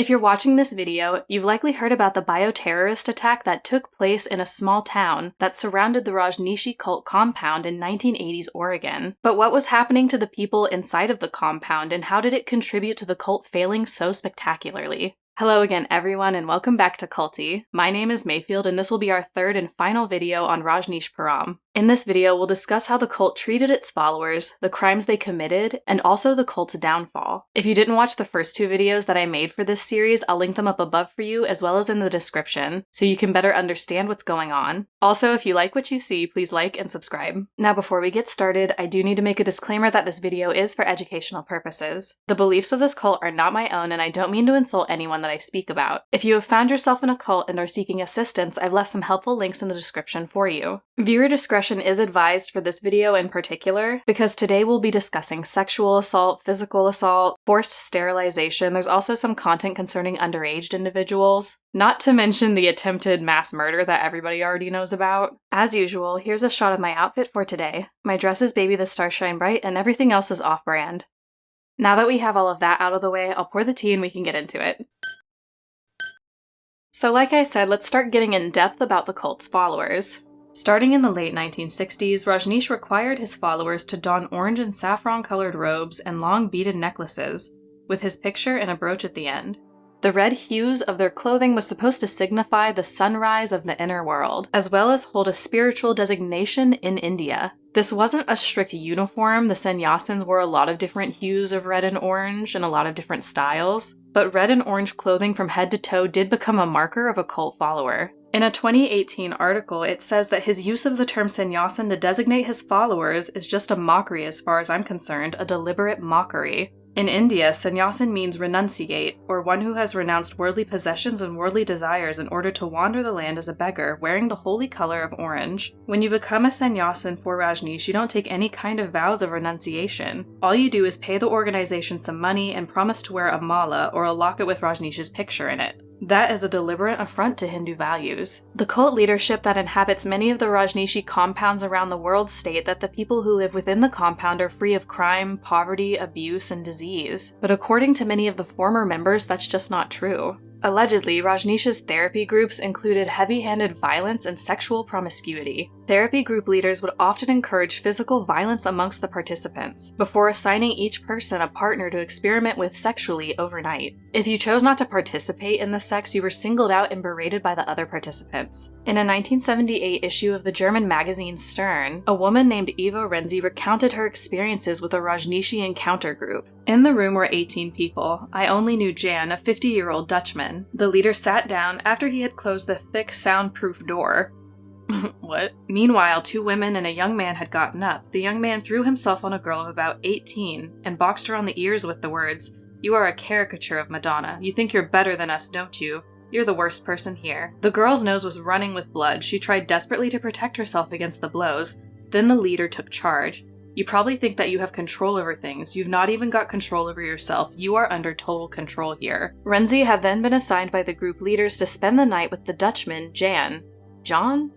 If you're watching this video, you've likely heard about the bioterrorist attack that took place in a small town that surrounded the Rajneeshee cult compound in 1980s Oregon. But what was happening to the people inside of the compound, and how did it contribute to the cult failing so spectacularly? Hello again everyone, and welcome back to Cultea. My name is Maefield, and this will be our third and final video on Rajneeshpuram. In this video, we'll discuss how the cult treated its followers, the crimes they committed, and also the cult's downfall. If you didn't watch the first two videos that I made for this series, I'll link them up above for you as well as in the description, so you can better understand what's going on. Also, if you like what you see, please like and subscribe. Now before we get started, I do need to make a disclaimer that this video is for educational purposes. The beliefs of this cult are not my own, and I don't mean to insult anyone that I speak about. If you have found yourself in a cult and are seeking assistance, I've left some helpful links in the description for you. Viewer discretion is advised for this video in particular, because today we'll be discussing sexual assault, physical assault, forced sterilization. There's also some content concerning underage individuals, not to mention the attempted mass murder that everybody already knows about. As usual, here's a shot of my outfit for today. My dress is Baby the Stars Shine Bright, and everything else is off-brand. Now that we have all of that out of the way, I'll pour the tea and we can get into it. So like I said, let's start getting in depth about the cult's followers. Starting in the late 1960s, Rajneesh required his followers to don orange and saffron-colored robes and long beaded necklaces, with his picture and a brooch at the end. The red hues of their clothing was supposed to signify the sunrise of the inner world, as well as hold a spiritual designation in India. This wasn't a strict uniform. The sannyasins wore a lot of different hues of red and orange and a lot of different styles, but red and orange clothing from head to toe did become a marker of a cult follower. In a 2018 article, it says that his use of the term sannyasin to designate his followers is just a mockery as far as I'm concerned, a deliberate mockery. In India, sannyasin means renunciate, or one who has renounced worldly possessions and worldly desires in order to wander the land as a beggar, wearing the holy color of orange. When you become a sannyasin for Rajneesh, you don't take any kind of vows of renunciation. All you do is pay the organization some money and promise to wear a mala, or a locket with Rajneesh's picture in it. That is a deliberate affront to Hindu values. The cult leadership that inhabits many of the Rajneeshee compounds around the world state that the people who live within the compound are free of crime, poverty, abuse, and disease. But according to many of the former members, that's just not true. Allegedly, Rajneesh's therapy groups included heavy-handed violence and sexual promiscuity. Therapy group leaders would often encourage physical violence amongst the participants, before assigning each person a partner to experiment with sexually overnight. If you chose not to participate in the sex, you were singled out and berated by the other participants. In a 1978 issue of the German magazine Stern, a woman named Eva Renzi recounted her experiences with a Rajneeshee encounter group. In the room were 18 people. I only knew Jan, a 50-year-old Dutchman. The leader sat down after he had closed the thick, soundproof door. What? Meanwhile, two women and a young man had gotten up. The young man threw himself on a girl of about 18 and boxed her on the ears with the words, "You are a caricature of Madonna. You think you're better than us, don't you? You're the worst person here." The girl's nose was running with blood. She tried desperately to protect herself against the blows. Then the leader took charge. "You probably think that you have control over things. You've not even got control over yourself. You are under total control here." Renzi had then been assigned by the group leaders to spend the night with the Dutchman, Jan? Jan?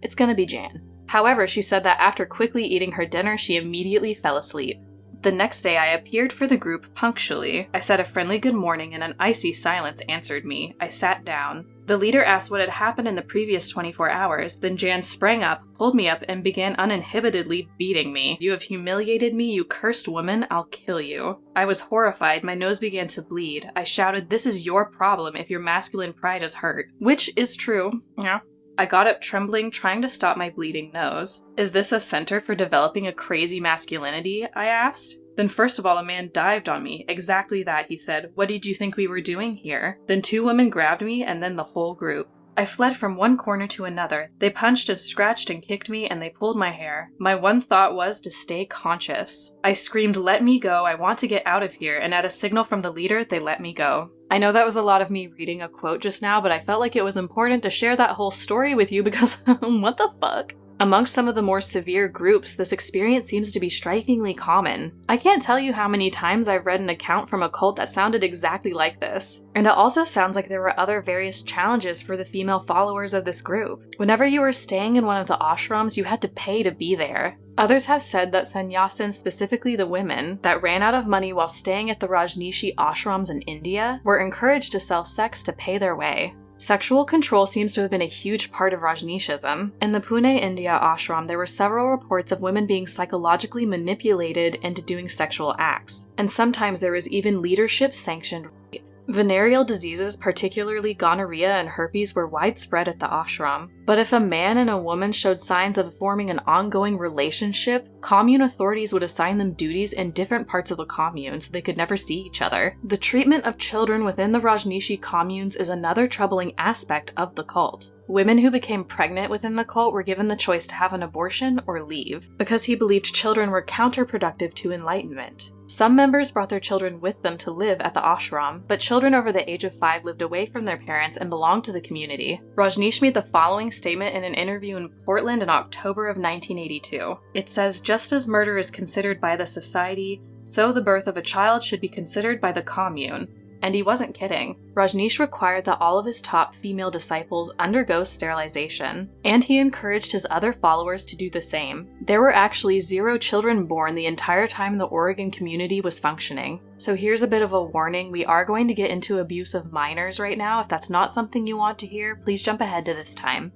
It's gonna be Jan. However, she said that after quickly eating her dinner, she immediately fell asleep. The next day, I appeared for the group punctually. I said a friendly good morning, and an icy silence answered me. I sat down. The leader asked what had happened in the previous 24 hours. Then Jan sprang up, pulled me up, and began uninhibitedly beating me. "You have humiliated me, you cursed woman. I'll kill you." I was horrified. My nose began to bleed. I shouted, "This is your problem if your masculine pride is hurt." Which is true. Yeah. I got up trembling, trying to stop my bleeding nose. "Is this a center for developing a crazy masculinity?" I asked. Then first of all, a man dived on me. "Exactly that," he said. "What did you think we were doing here?" Then two women grabbed me, and then the whole group. I fled from one corner to another. They punched and scratched and kicked me, and they pulled my hair. My one thought was to stay conscious. I screamed, "Let me go, I want to get out of here," and at a signal from the leader, they let me go. I know that was a lot of me reading a quote just now, but I felt like it was important to share that whole story with you because what the fuck? Amongst some of the more severe groups, this experience seems to be strikingly common. I can't tell you how many times I've read an account from a cult that sounded exactly like this. And it also sounds like there were other various challenges for the female followers of this group. Whenever you were staying in one of the ashrams, you had to pay to be there. Others have said that sannyasins, specifically the women, that ran out of money while staying at the Rajneeshee ashrams in India, were encouraged to sell sex to pay their way. Sexual control seems to have been a huge part of Rajneeshism. In the Pune, India ashram, there were several reports of women being psychologically manipulated into doing sexual acts, and sometimes there was even leadership-sanctioned rape. Venereal diseases, particularly gonorrhea and herpes, were widespread at the ashram. But if a man and a woman showed signs of forming an ongoing relationship, commune authorities would assign them duties in different parts of the commune so they could never see each other. The treatment of children within the Rajneeshee communes is another troubling aspect of the cult. Women who became pregnant within the cult were given the choice to have an abortion or leave, because he believed children were counterproductive to enlightenment. Some members brought their children with them to live at the ashram, but children over the age of 5 lived away from their parents and belonged to the community. Rajneesh made the following statement in an interview in Portland in October of 1982. It says, "Just as murder is considered by the society, so the birth of a child should be considered by the commune." And he wasn't kidding. Rajneesh required that all of his top female disciples undergo sterilization, and he encouraged his other followers to do the same. There were actually 0 children born the entire time the Oregon community was functioning. So here's a bit of a warning, we are going to get into abuse of minors right now. If that's not something you want to hear, please jump ahead to this time.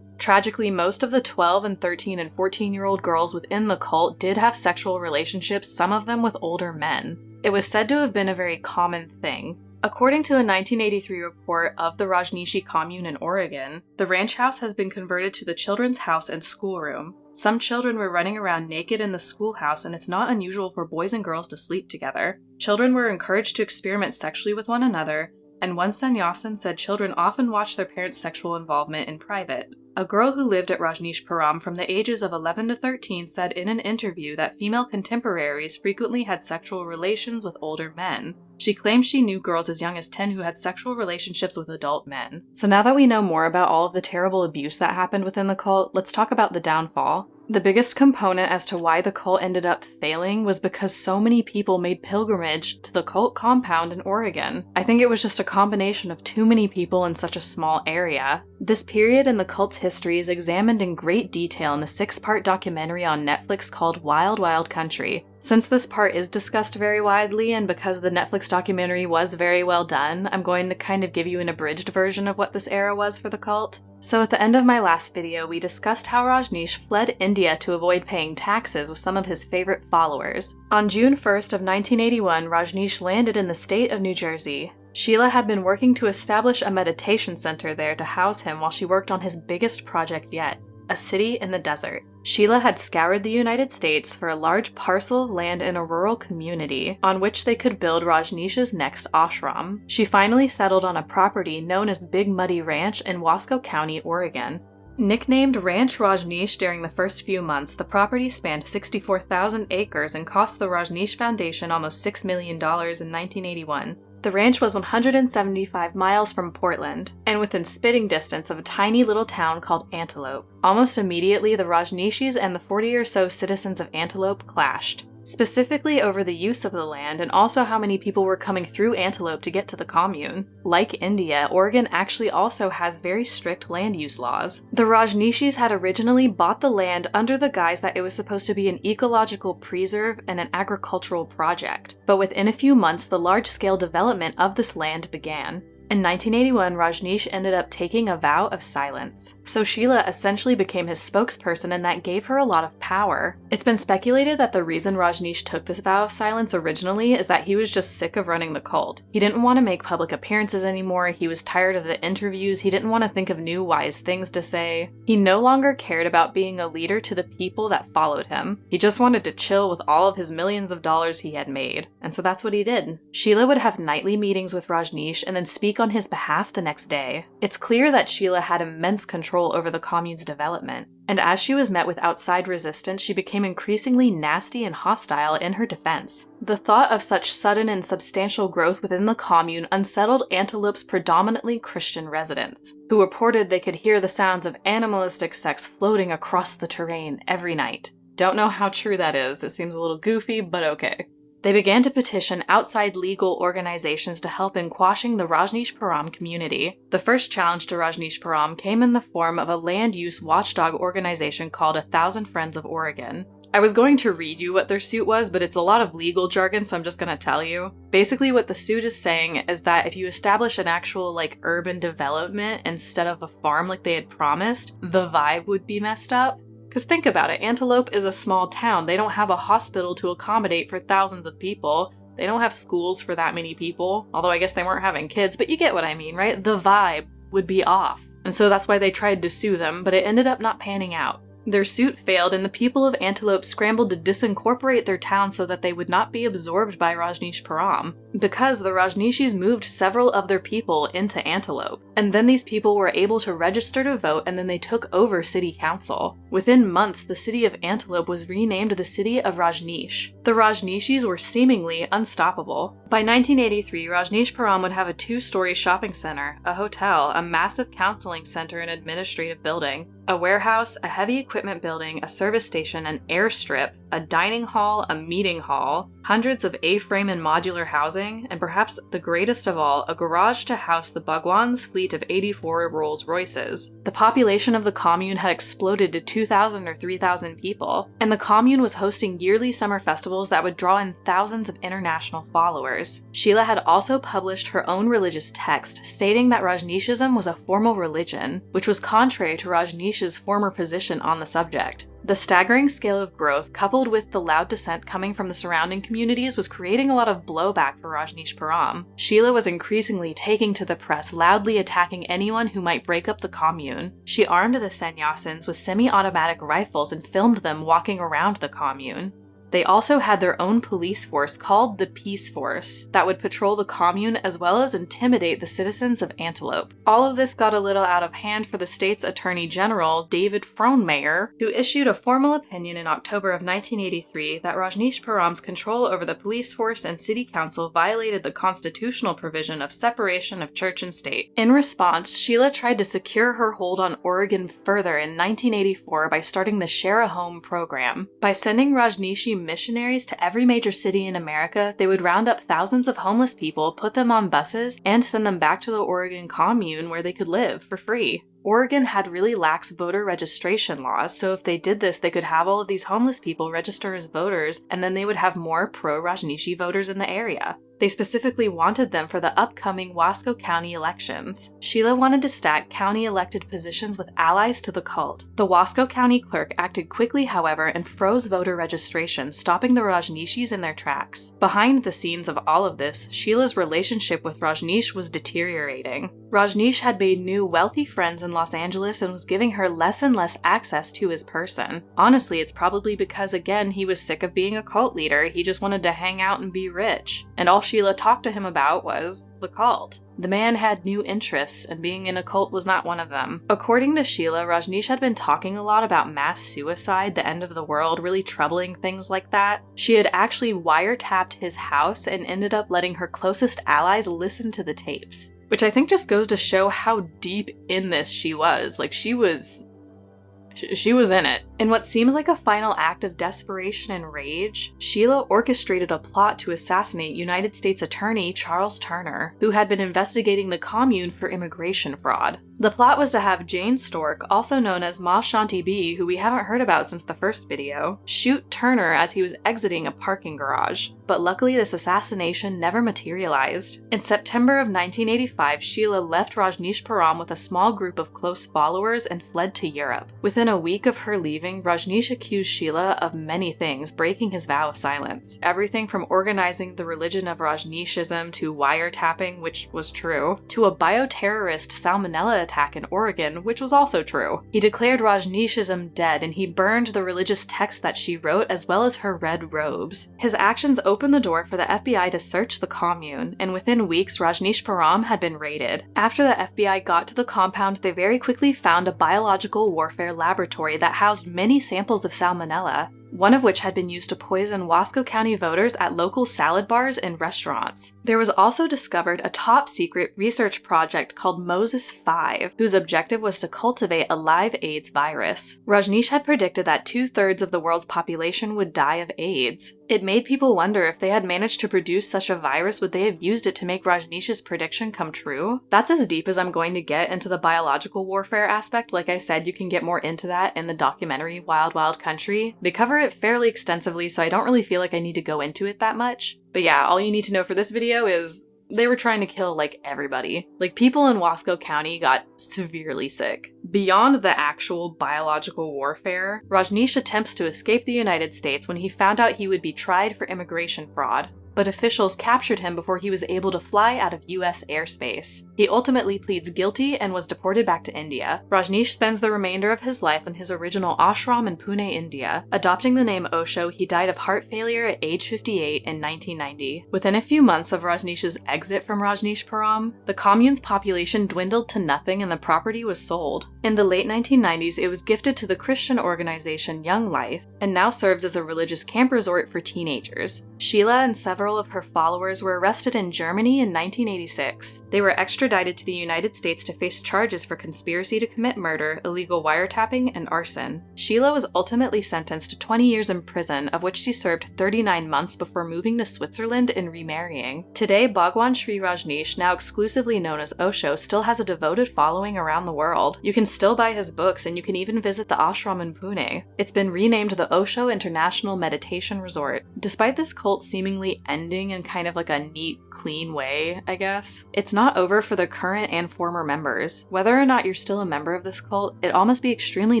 Tragically, most of the 12 and 13 and 14-year-old girls within the cult did have sexual relationships, some of them with older men. It was said to have been a very common thing. According to a 1983 report of the Rajneeshee commune in Oregon, the ranch house has been converted to the children's house and schoolroom. Some children were running around naked in the schoolhouse, and it's not unusual for boys and girls to sleep together. Children were encouraged to experiment sexually with one another, and one sannyasin said children often watch their parents' sexual involvement in private. A girl who lived at Rajneeshpuram from the ages of 11 to 13 said in an interview that female contemporaries frequently had sexual relations with older men. She claimed she knew girls as young as 10 who had sexual relationships with adult men. So now that we know more about all of the terrible abuse that happened within the cult, let's talk about the downfall. The biggest component as to why the cult ended up failing was because so many people made pilgrimage to the cult compound in Oregon. I think it was just a combination of too many people in such a small area. This period in the cult's history is examined in great detail in the 6-part documentary on Netflix called Wild Wild Country. Since this part is discussed very widely, and because the Netflix documentary was very well done, I'm going to kind of give you an abridged version of what this era was for the cult. So at the end of my last video, we discussed how Rajneesh fled India to avoid paying taxes with some of his favorite followers. On June 1st of 1981, Rajneesh landed in the state of New Jersey. Sheila had been working to establish a meditation center there to house him while she worked on his biggest project yet, a city in the desert. Sheila had scoured the United States for a large parcel of land in a rural community on which they could build Rajneesh's next ashram. She finally settled on a property known as Big Muddy Ranch in Wasco County, Oregon. Nicknamed Ranch Rajneesh during the first few months, the property spanned 64,000 acres and cost the Rajneesh Foundation almost $6 million in 1981. The ranch was 175 miles from Portland, and within spitting distance of a tiny little town called Antelope. Almost immediately, the Rajneeshees and the 40 or so citizens of Antelope clashed, specifically over the use of the land and also how many people were coming through Antelope to get to the commune. Like India, Oregon actually also has very strict land use laws. The Rajneeshees had originally bought the land under the guise that it was supposed to be an ecological preserve and an agricultural project, but within a few months the large-scale development of this land began. In 1981, Rajneesh ended up taking a vow of silence. So Sheila essentially became his spokesperson, and that gave her a lot of power. It's been speculated that the reason Rajneesh took this vow of silence originally is that he was just sick of running the cult. He didn't want to make public appearances anymore, he was tired of the interviews, he didn't want to think of new wise things to say. He no longer cared about being a leader to the people that followed him. He just wanted to chill with all of his millions of dollars he had made. And so that's what he did. Sheila would have nightly meetings with Rajneesh and then speak speak on his behalf the next day. It's clear that Sheila had immense control over the commune's development, and as she was met with outside resistance, she became increasingly nasty and hostile in her defense. The thought of such sudden and substantial growth within the commune unsettled Antelope's predominantly Christian residents, who reported they could hear the sounds of animalistic sex floating across the terrain every night. Don't know how true that is, it seems a little goofy, but okay. They began to petition outside legal organizations to help in quashing the Rajneeshpuram community. The first challenge to Rajneeshpuram came in the form of a land use watchdog organization called 1,000 Friends of Oregon. I was going to read you what their suit was, but it's a lot of legal jargon, so I'm just going to tell you. Basically, what the suit is saying is that if you establish an actual, urban development instead of a farm like they had promised, the vibe would be messed up. Because think about it, Antelope is a small town. They don't have a hospital to accommodate for thousands of people. They don't have schools for that many people. Although I guess they weren't having kids, but you get what I mean, right? The vibe would be off. And so that's why they tried to sue them, but it ended up not panning out. Their suit failed, and the people of Antelope scrambled to disincorporate their town so that they would not be absorbed by Rajneeshpuram, because the Rajneeshees moved several of their people into Antelope. And then these people were able to register to vote, and then they took over city council. Within months, the city of Antelope was renamed the city of Rajneesh. The Rajneeshees were seemingly unstoppable. By 1983, Rajneeshpuram would have a 2-story shopping center, a hotel, a massive counseling center and administrative building, a warehouse, a heavy equipment building, a service station, an airstrip, a dining hall, a meeting hall, hundreds of A-frame and modular housing, and perhaps the greatest of all, a garage to house the Bhagwan's fleet of 84 Rolls-Royces. The population of the commune had exploded to 2,000 or 3,000 people, and the commune was hosting yearly summer festivals that would draw in thousands of international followers. Sheila had also published her own religious text, stating that Rajneeshism was a formal religion, which was contrary to Rajneesh's former position on the subject. The staggering scale of growth, coupled with the loud dissent coming from the surrounding communities, was creating a lot of blowback for Rajneeshpuram. Sheila was increasingly taking to the press, loudly attacking anyone who might break up the commune. She armed the sannyasins with semi-automatic rifles and filmed them walking around the commune. They also had their own police force called the Peace Force that would patrol the commune as well as intimidate the citizens of Antelope. All of this got a little out of hand for the state's Attorney General, David Frohnmayer, who issued a formal opinion in October of 1983 that Rajneeshpuram's control over the police force and city council violated the constitutional provision of separation of church and state. In response, Sheila tried to secure her hold on Oregon further in 1984 by starting the Share a Home program. By sending Rajneeshee missionaries to every major city in America, they would round up thousands of homeless people, put them on buses, and send them back to the Oregon commune where they could live for free. Oregon had really lax voter registration laws, so if they did this, they could have all of these homeless people register as voters, and then they would have more pro-Rajneeshee voters in the area. They specifically wanted them for the upcoming Wasco County elections. Sheila wanted to stack county elected positions with allies to the cult. The Wasco County clerk acted quickly, however, and froze voter registration, stopping the Rajneeshees in their tracks. Behind the scenes of all of this, Sheila's relationship with Rajneesh was deteriorating. Rajneesh had made new wealthy friends in Los Angeles and was giving her less and less access to his person. Honestly, it's probably because, again, he was sick of being a cult leader. He just wanted to hang out and be rich. And all Sheila talked to him about was the cult. The man had new interests, and being in a cult was not one of them. According to Sheila, Rajneesh had been talking a lot about mass suicide, the end of the world, really troubling things like that. She had actually wiretapped his house and ended up letting her closest allies listen to the tapes. Which I think just goes to show how deep in this she was. She was in it. In what seems like a final act of desperation and rage, Sheila orchestrated a plot to assassinate United States Attorney Charles Turner, who had been investigating the commune for immigration fraud. The plot was to have Jane Stork, also known as Ma Shanti B, who we haven't heard about since the first video, shoot Turner as he was exiting a parking garage. But luckily this assassination never materialized. In September of 1985, Sheila left Rajneeshpuram with a small group of close followers and fled to Europe. Within a week of her leaving, leaving, Rajneesh accused Sheila of many things, breaking his vow of silence. Everything from organizing the religion of Rajneeshism to wiretapping, which was true, to a bioterrorist salmonella attack in Oregon, which was also true. He declared Rajneeshism dead, and he burned the religious text that she wrote as well as her red robes. His actions opened the door for the FBI to search the commune, and within weeks Rajneeshpuram had been raided. After the FBI got to the compound, they very quickly found a biological warfare laboratory that housed many samples of salmonella, one of which had been used to poison Wasco County voters at local salad bars and restaurants. There was also discovered a top-secret research project called Moses 5, whose objective was to cultivate a live AIDS virus. Rajneesh had predicted that 2/3 of the world's population would die of AIDS. It made people wonder if they had managed to produce such a virus, would they have used it to make Rajneesh's prediction come true? That's as deep as I'm going to get into the biological warfare aspect. Like I said, you can get more into that in the documentary Wild Wild Country. They cover it fairly extensively, so I don't really feel like I need to go into it that much. But yeah, all you need to know for this video is they were trying to kill, like, everybody. Like, people in Wasco County got severely sick. Beyond the actual biological warfare, Rajneesh attempts to escape the United States when he found out he would be tried for immigration fraud, but officials captured him before he was able to fly out of US airspace. He ultimately pleads guilty and was deported back to India. Rajneesh spends the remainder of his life in his original ashram in Pune, India. Adopting the name Osho, he died of heart failure at age 58 in 1990. Within a few months of Rajneesh's exit from Rajneeshpuram, the commune's population dwindled to nothing and the property was sold. In the late 1990s, it was gifted to the Christian organization Young Life, and now serves as a religious camp resort for teenagers. Sheila and several of her followers were arrested in Germany in 1986. They were extradited to the United States to face charges for conspiracy to commit murder, illegal wiretapping, and arson. Sheila was ultimately sentenced to 20 years in prison, of which she served 39 months before moving to Switzerland and remarrying. Today, Bhagwan Sri Rajneesh, now exclusively known as Osho, still has a devoted following around the world. You can still buy his books, and you can even visit the ashram in Pune. It's been renamed the Osho International Meditation Resort. Despite this cult seemingly ending in kind of like a neat, clean way, I guess, it's not over for the current and former members. Whether or not you're still a member of this cult, it all must be extremely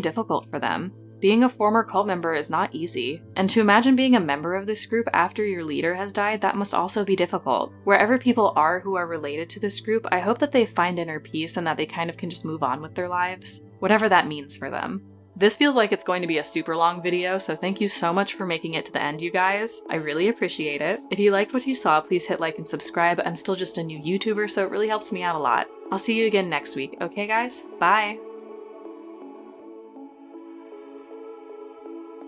difficult for them. Being a former cult member is not easy, and to imagine being a member of this group after your leader has died, that must also be difficult. Wherever people are who are related to this group, I hope that they find inner peace and that they kind of can just move on with their lives, whatever that means for them. This feels like it's going to be a super long video, so thank you so much for making it to the end, you guys. I really appreciate it. If you liked what you saw, please hit like and subscribe. I'm still just a new YouTuber, so it really helps me out a lot. I'll see you again next week, okay guys? Bye!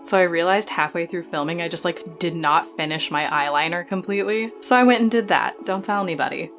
So I realized halfway through filming I just did not finish my eyeliner completely, so I went and did that. Don't tell anybody.